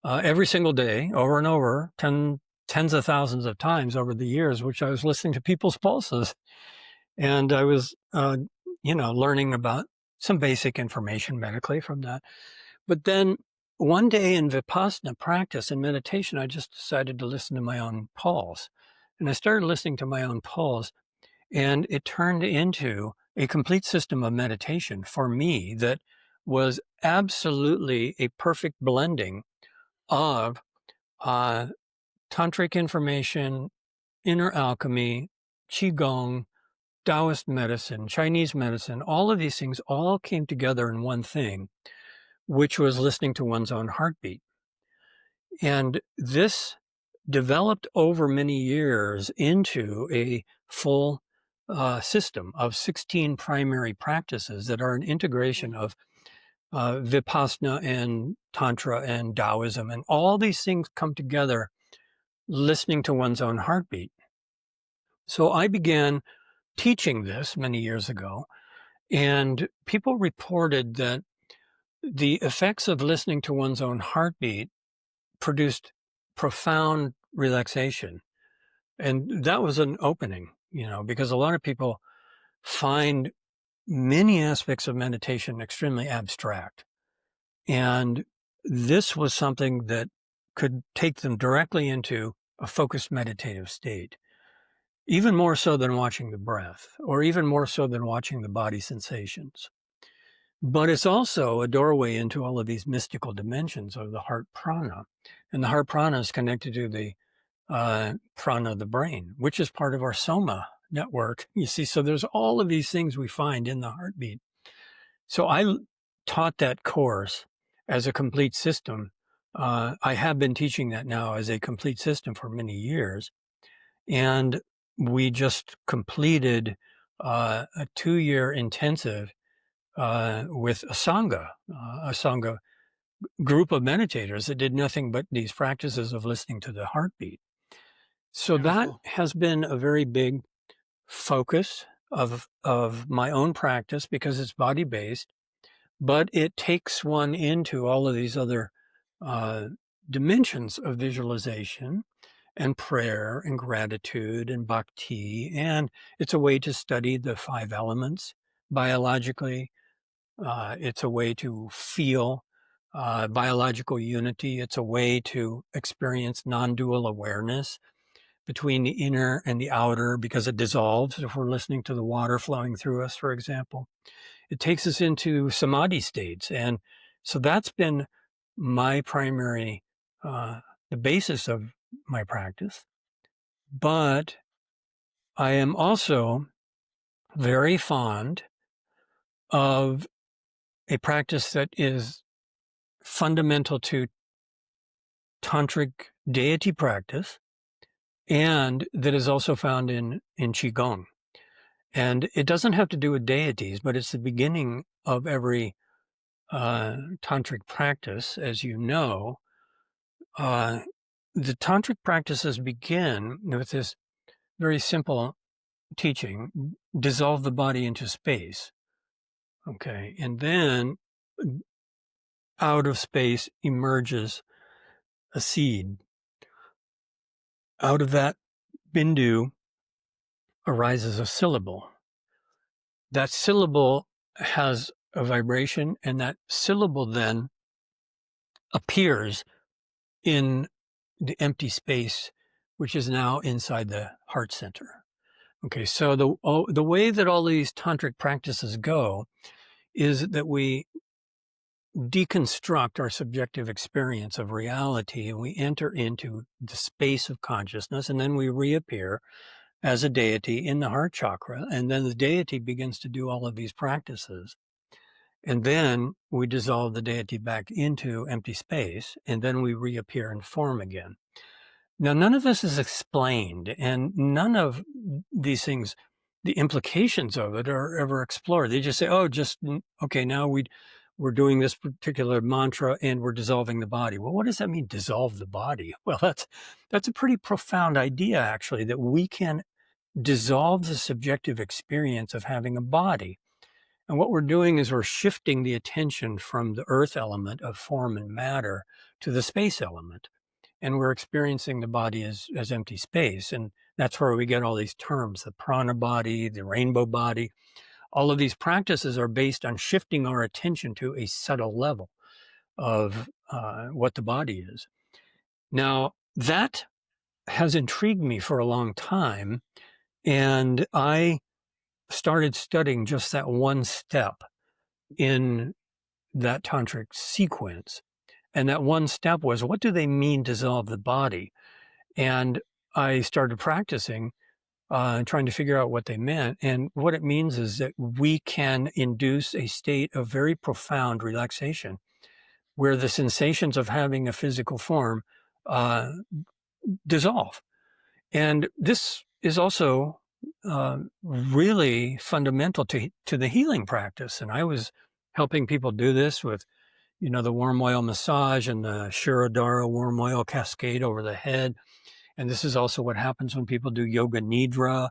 every single day over and over, tens of thousands of times over the years, which I was listening to people's pulses. And I was, learning about some basic information medically from that. But then one day in Vipassana practice and meditation, I just decided to listen to my own pulse. And I started listening to my own pulse, and it turned into a complete system of meditation for me that was absolutely a perfect blending of uh, tantric information, inner alchemy, qigong, Taoist medicine, Chinese medicine. All of these things all came together in one thing, which was listening to one's own heartbeat. And this developed over many years into a full system of 16 primary practices that are an integration of Vipassana and Tantra and Taoism. And all these things come together listening to one's own heartbeat. So I began teaching this many years ago, and people reported that the effects of listening to one's own heartbeat produced profound relaxation. And that was an opening, because a lot of people find many aspects of meditation extremely abstract. And this was something that could take them directly into a focused meditative state, even more so than watching the breath, or even more so than watching the body sensations. But it's also a doorway into all of these mystical dimensions of the heart prana. And the heart prana is connected to the prana of the brain, which is part of our Soma network. You see, so there's all of these things we find in the heartbeat. So I taught that course as a complete system. I have been teaching that now as a complete system for many years. And we just completed a 2-year intensive with a Sangha group of meditators that did nothing but these practices of listening to the heartbeat. So that Beautiful. has been a very big focus of my own practice because it's body based, but it takes one into all of these other uh, dimensions of visualization and prayer and gratitude and bhakti. And it's a way to study the 5 elements biologically. It's a way to feel biological unity. It's a way to experience non-dual awareness between the inner and the outer because it dissolves if we're listening to the water flowing through us, for example. It takes us into samadhi states. And so that's been my primary, the basis of my practice. But I am also very fond of a practice that is fundamental to tantric deity practice and that is also found in Qigong. And it doesn't have to do with deities, but it's the beginning of every tantric practice, as you know. Uh, the tantric practices begin with this very simple teaching: dissolve the body into space. Okay, and then out of space emerges a seed. Out of that bindu arises a syllable. That syllable has a vibration, and that syllable then appears in the empty space, which is now inside the heart center. Okay, so the way that all these tantric practices go is that we deconstruct our subjective experience of reality and we enter into the space of consciousness, and then we reappear as a deity in the heart chakra, and then the deity begins to do all of these practices. And then we dissolve the deity back into empty space, and then we reappear in form again. Now, none of this is explained, and none of these things, the implications of it, are ever explored. They just say, oh, okay, now we're doing this particular mantra and we're dissolving the body. Well, what does that mean, dissolve the body? Well, that's a pretty profound idea, actually, that we can dissolve the subjective experience of having a body. And what we're doing is we're shifting the attention from the earth element of form and matter to the space element. And we're experiencing the body as empty space. And that's where we get all these terms: the prana body, the rainbow body. All of these practices are based on shifting our attention to a subtle level of what the body is. Now, that has intrigued me for a long time. And I started studying just that one step in that tantric sequence. And that one step was, what do they mean, dissolve the body? And I started practicing, trying to figure out what they meant. And what it means is that we can induce a state of very profound relaxation where the sensations of having a physical form uh, dissolve. And this is also really fundamental to the healing practice. And I was helping people do this with, the warm oil massage and the Shirodhara warm oil cascade over the head. And this is also what happens when people do yoga nidra,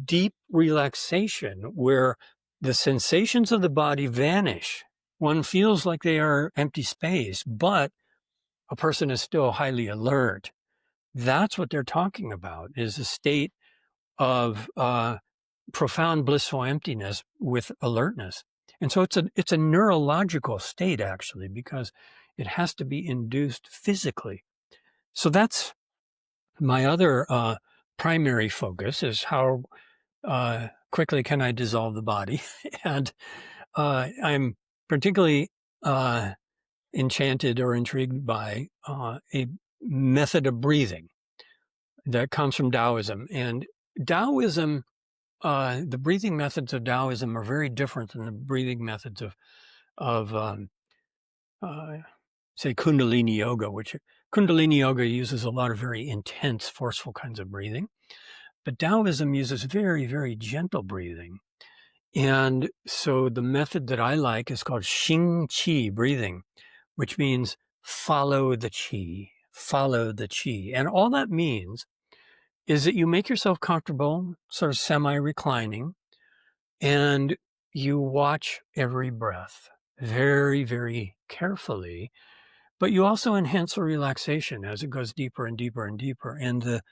deep relaxation, where the sensations of the body vanish. One feels like they are empty space, but a person is still highly alert. That's what they're talking about, is a state of profound blissful emptiness with alertness. And so it's a neurological state actually, because it has to be induced physically. So that's my other primary focus, is how quickly can I dissolve the body. And I'm particularly enchanted or intrigued by a method of breathing that comes from Taoism. And Taoism, the breathing methods of Taoism are very different than the breathing methods of uh, say Kundalini yoga, which Kundalini yoga uses a lot of very intense, forceful kinds of breathing. But Taoism uses very, very gentle breathing. And so the method that I like is called Xing Qi breathing, which means follow the qi, follow the qi. And all that means is that you make yourself comfortable, sort of semi-reclining, and you watch every breath very, very carefully, but you also enhance the relaxation as it goes deeper and deeper and deeper. And the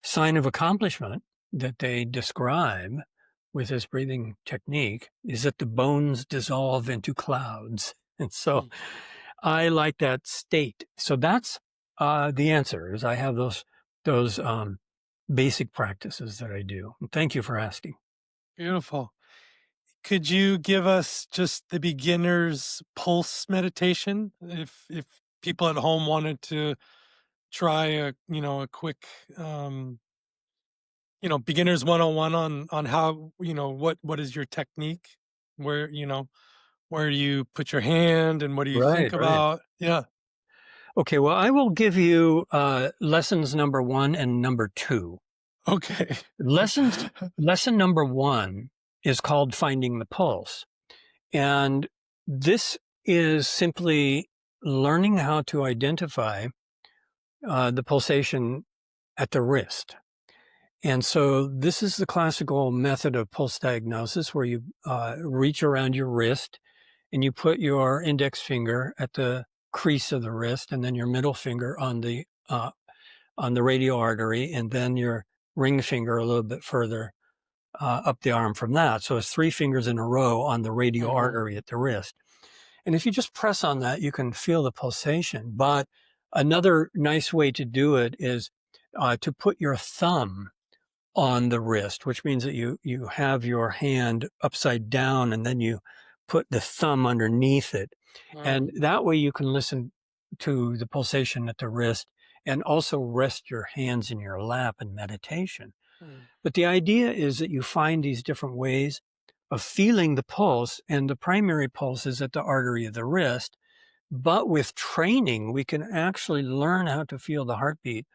sign of accomplishment that they describe with this breathing technique is that the bones dissolve into clouds. And so Mm. I like that state. So that's the answer, is I have those basic practices that I do. And thank you for asking. Beautiful. Could you give us just the beginner's pulse meditation if people at home wanted to try a quick beginners 101 on how, what is your technique, where, where you put your hand and what do you think Right, right. about? Yeah. Okay, well, I will give you lessons number 1 and number 2. Okay. Lesson number 1 is called Finding the Pulse. And this is simply learning how to identify the pulsation at the wrist. And so this is the classical method of pulse diagnosis, where you reach around your wrist and you put your index finger at the crease of the wrist, and then your middle finger on the radial artery, and then your ring finger a little bit further up the arm from that. So it's 3 fingers in a row on the radial Hmm. artery at the wrist. And if you just press on that, you can feel the pulsation. But another nice way to do it is to put your thumb on the wrist, which means that you have your hand upside down and then you put the thumb underneath it. And Mm, that way you can listen to the pulsation at the wrist and also rest your hands in your lap in meditation. mm, But the idea is that you find these different ways of feeling the pulse, and the primary pulse is at the artery of the wrist. But with training, we can actually learn how to feel the heartbeat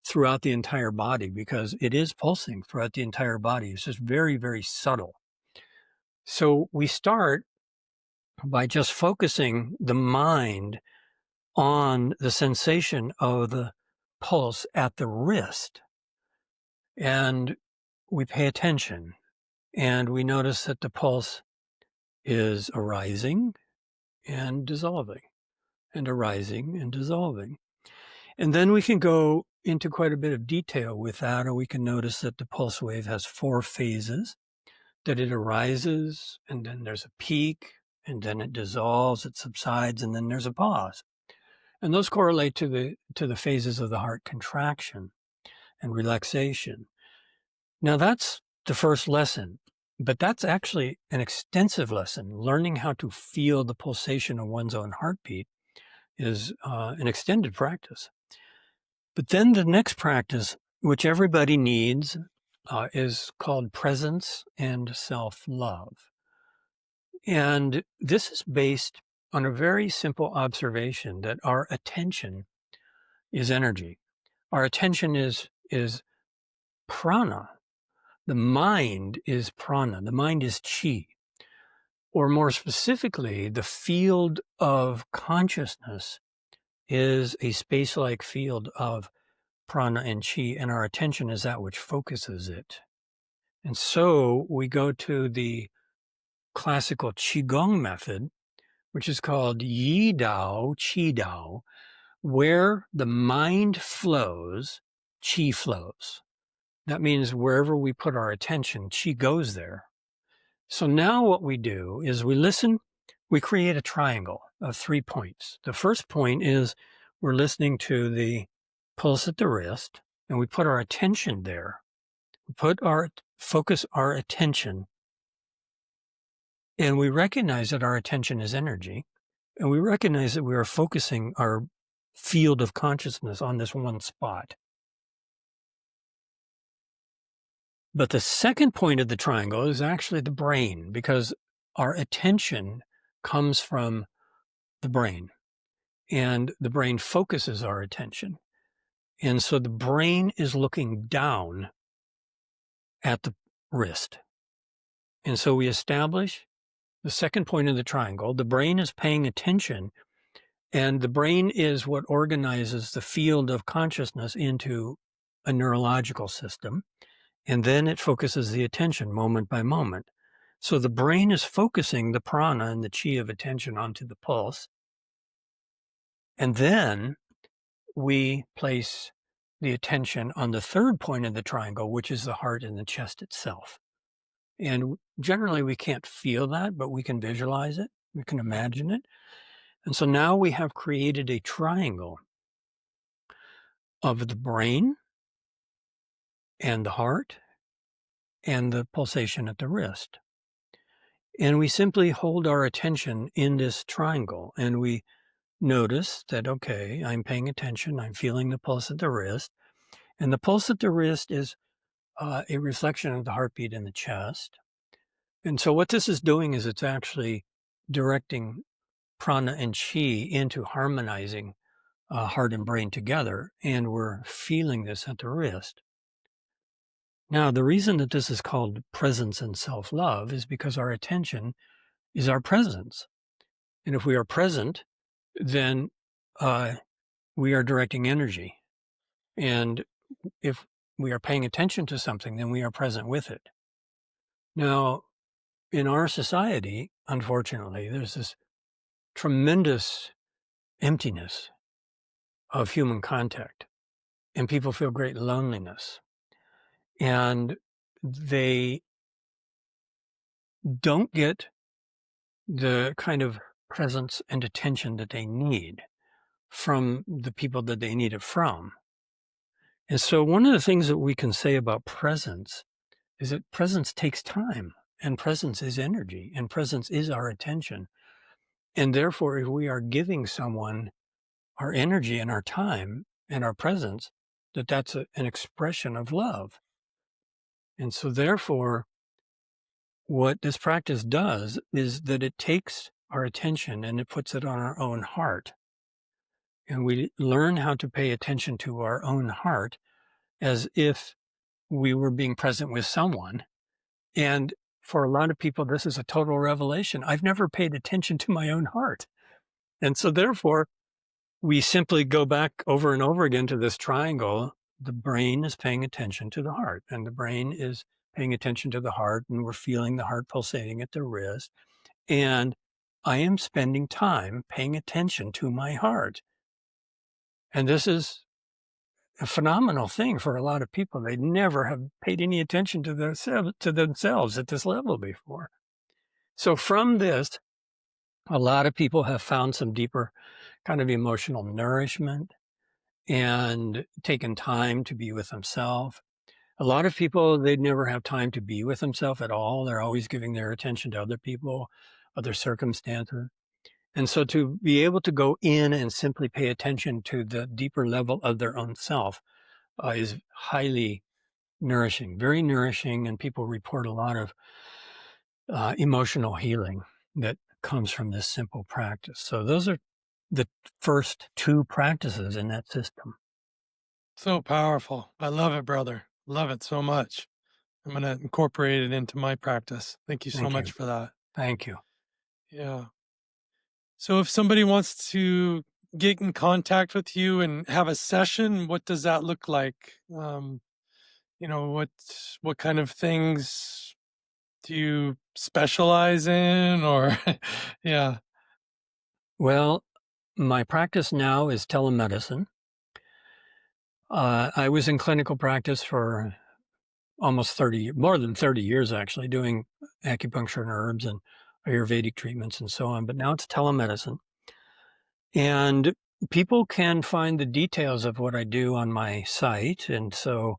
throughout the entire body, because it is pulsing throughout the entire body. It's just very, very subtle. So we start by just focusing the mind on the sensation of the pulse at the wrist. And we pay attention and we notice that the pulse is arising and dissolving and arising and dissolving. And then we can go into quite a bit of detail with that, or we can notice that the pulse wave has 4 phases, that it arises, and then there's a peak, and then it dissolves, it subsides, and then there's a pause. And those correlate to the phases of the heart contraction and relaxation. Now that's the first lesson, but that's actually an extensive lesson. Learning how to feel the pulsation of one's own heartbeat is an extended practice. But then the next practice, which everybody needs, is called presence and self-love. And this is based on a very simple observation that our attention is energy. Our attention is prana. The mind is prana. The mind is chi. Or more specifically, the field of consciousness is a space-like field of prana and chi, and our attention is that which focuses it. And so we go to the classical Qigong method, which is called Yi Dao, Qi Dao, where the mind flows, Qi flows. That means wherever we put our attention, Qi goes there. So now what we do is we listen, we create a triangle of 3 points. The first point is we're listening to the pulse at the wrist, and we put our attention there. We focus our attention, and we recognize that our attention is energy, and we recognize that we are focusing our field of consciousness on this one spot. But the second point of the triangle is actually the brain, because our attention comes from the brain, and the brain focuses our attention. And so the brain is looking down at the wrist. And so we establish the second point of the triangle. The brain is paying attention, and the brain is what organizes the field of consciousness into a neurological system. And then it focuses the attention moment by moment. So the brain is focusing the prana and the chi of attention onto the pulse. And then we place the attention on the third point of the triangle, which is the heart and the chest itself. And generally we can't feel that, but we can visualize it. We can imagine it. And so now we have created a triangle of the brain and the heart and the pulsation at the wrist. And we simply hold our attention in this triangle, and we notice that, okay, I'm paying attention, I'm feeling the pulse at the wrist. And the pulse at the wrist is a reflection of the heartbeat in the chest. And so what this is doing is it's actually directing prana and chi into harmonizing heart and brain together, and we're feeling this at the wrist. Now, the reason that this is called presence and self-love is because our attention is our presence. And if we are present, then we are directing energy. And if we are paying attention to something, then we are present with it. Now, in our society, unfortunately, there's this tremendous emptiness of human contact, and people feel great loneliness. And they don't get the kind of presence and attention that they need from the people that they need it from. And so one of the things that we can say about presence is that presence takes time, and presence is energy, and presence is our attention. And therefore, if we are giving someone our energy and our time and our presence, that's an expression of love. And so therefore, what this practice does is that it takes our attention and it puts it on our own heart. And we learn how to pay attention to our own heart as if we were being present with someone. And for a lot of people, this is a total revelation. I've never paid attention to my own heart. And so therefore, we simply go back over and over again to this triangle. The brain is paying attention to the heart, and the brain is paying attention to the heart, and we're feeling the heart pulsating at the wrist. And I am spending time paying attention to my heart. And this is a phenomenal thing for a lot of people. They never have paid any attention to themselves at this level before. So from this, a lot of people have found some deeper kind of emotional nourishment and taken time to be with themselves. A lot of people, they'd never have time to be with themselves at all. They're always giving their attention to other people, other circumstances. And so to be able to go in and simply pay attention to the deeper level of their own self is highly nourishing, very nourishing. And people report a lot of emotional healing that comes from this simple practice. So those are the first two practices in that system. So powerful. I love it, brother. Love it so much. I'm going to incorporate it into my practice. Thank you so Thank much you. for that. Thank you. Yeah. So if somebody wants to get in contact with you and have a session, what does that look like? What kind of things do you specialize in, or yeah. Well, my practice now is telemedicine. I was in clinical practice for almost 30, more than 30 years actually, doing acupuncture and herbs and Ayurvedic treatments and so on. But now it's telemedicine. And people can find the details of what I do on my site. And so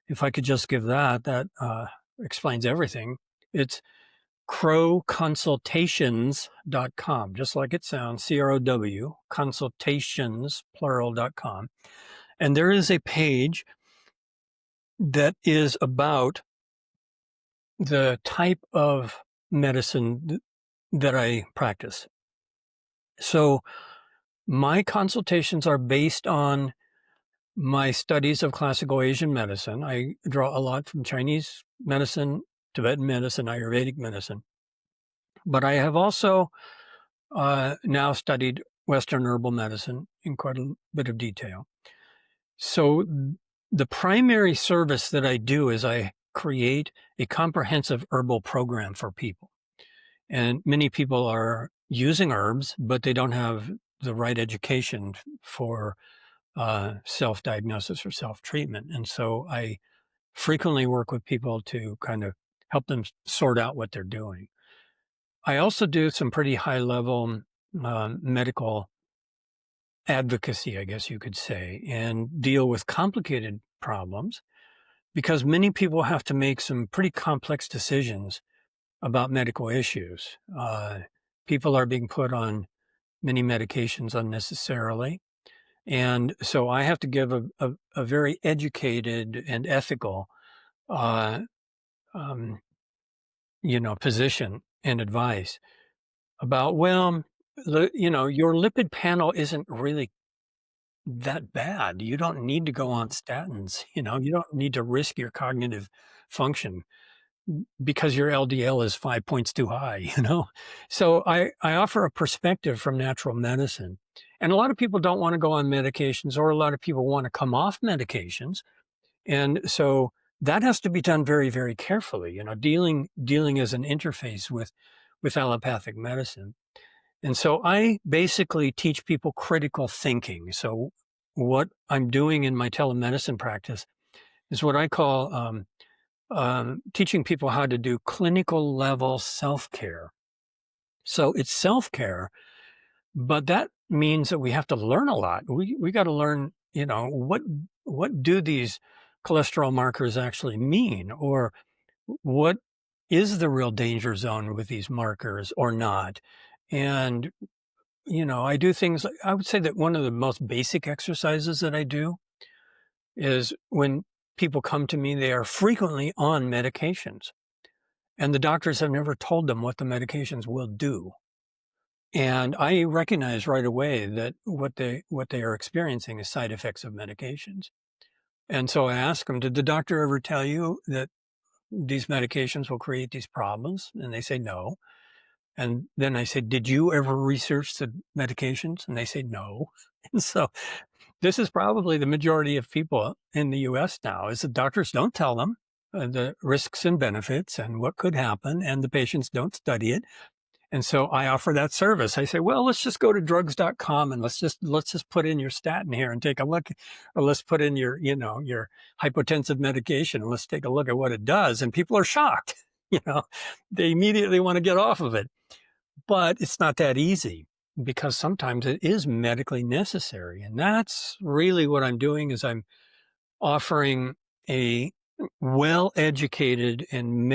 if I could just give that, that explains everything. It's crowconsultations.com, just like it sounds, CROW, consultations, plural.com. And there is a page that is about the type of medicine that I practice. So my consultations are based on my studies of classical Asian medicine. I draw a lot from Chinese medicine, Tibetan medicine, Ayurvedic medicine. But I have also now studied Western herbal medicine in quite a bit of detail. So the primary service that I do is I create a comprehensive herbal program for people. And many people are using herbs, but they don't have the right education for self-diagnosis or self-treatment. And so I frequently work with people to kind of help them sort out what they're doing. I also do some pretty high-level medical advocacy, I guess you could say, and deal with complicated problems because many people have to make some pretty complex decisions about medical issues. People are being put on many medications unnecessarily. And so I have to give a very educated and ethical, uh, um, position and advice about, well, your lipid panel isn't really that bad. You don't need to go on statins. You don't need to risk your cognitive function because your LDL is 5 points too high, So I offer a perspective from natural medicine. And a lot of people don't want to go on medications, or a lot of people want to come off medications. And so that has to be done very, very carefully, dealing as an interface with allopathic medicine. And so I basically teach people critical thinking. So what I'm doing in my telemedicine practice is what I call teaching people how to do clinical level self-care. So it's self-care, but that means that we have to learn a lot. We got to learn, what do these cholesterol markers actually mean, or what is the real danger zone with these markers or not? And I do things. I would say that one of the most basic exercises that I do is when people come to me, they are frequently on medications. And the doctors have never told them what the medications will do. And I recognize right away that what they are experiencing is side effects of medications. And so I ask them, did the doctor ever tell you that these medications will create these problems? And they say no. And then I say, did you ever research the medications? And they say no. And so this is probably the majority of people in the US now, is the doctors don't tell them the risks and benefits and what could happen, and the patients don't study it. And so I offer that service. I say, well, let's just go to drugs.com and let's just put in your statin here and take a look, or let's put in your hypotensive medication and let's take a look at what it does. And people are shocked. They immediately want to get off of it. But it's not that easy, because sometimes it is medically necessary. And that's really what I'm doing, is I'm offering a well-educated and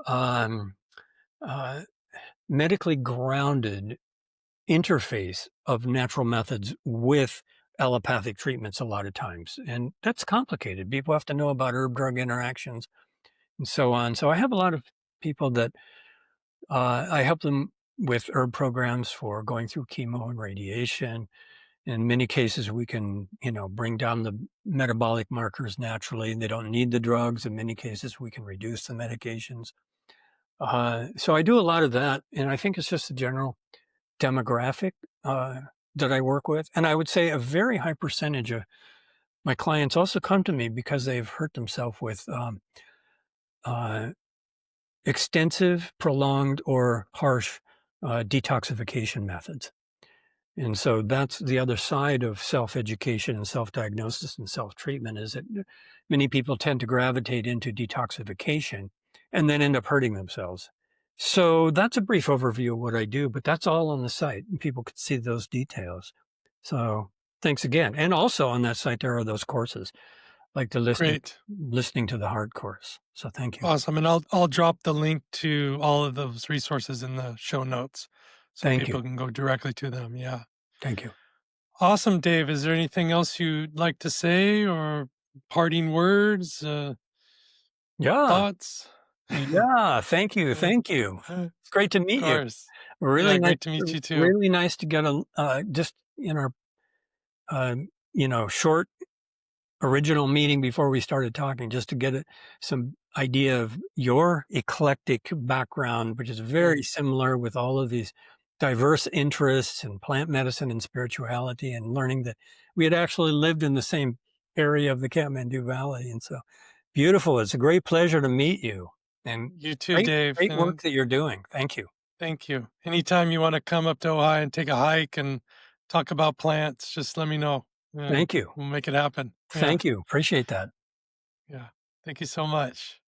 um, uh, medically grounded interface of natural methods with allopathic treatments a lot of times. And that's complicated. People have to know about herb-drug interactions and so on. So I have a lot of people that I help them with herb programs for going through chemo and radiation. In many cases, we can, bring down the metabolic markers naturally. They don't need the drugs. In many cases, we can reduce the medications. So I do a lot of that. And I think it's just a general demographic that I work with. And I would say a very high percentage of my clients also come to me because they've hurt themselves with uh, extensive, prolonged, or harsh detoxification methods. And so that's the other side of self-education and self-diagnosis and self-treatment is that many people tend to gravitate into detoxification and then end up hurting themselves. So that's a brief overview of what I do, but that's all on the site and people can see those details. So thanks again. And also on that site, there are those courses like the Great. listening to the heart course. So thank you. Awesome. And I'll drop the link to all of those resources in the show notes so Thank you. people can go directly to them. Yeah. Thank you. Awesome, Dave. Is there anything else you'd like to say or parting words, Yeah. thoughts? Yeah. Thank you. Uh, Thank you. of It's great to meet you. course. Really Yeah, nice great to meet you too. really nice to get a just in our, short original meeting before we started talking, just to get some idea of your eclectic background, which is very Great. similar with all of these diverse interests in plant medicine and spirituality, and learning that we had actually lived in the same area of the Kathmandu Valley. And so beautiful. It's a great pleasure to meet you, and You too, Dave. great work And that you're doing. Thank you. thank you. Anytime you want to come up to Ohio and take a hike and talk about plants, just let me know and Thank you. we'll make it happen. Yeah. Thank you. Appreciate that. Yeah. Thank you so much.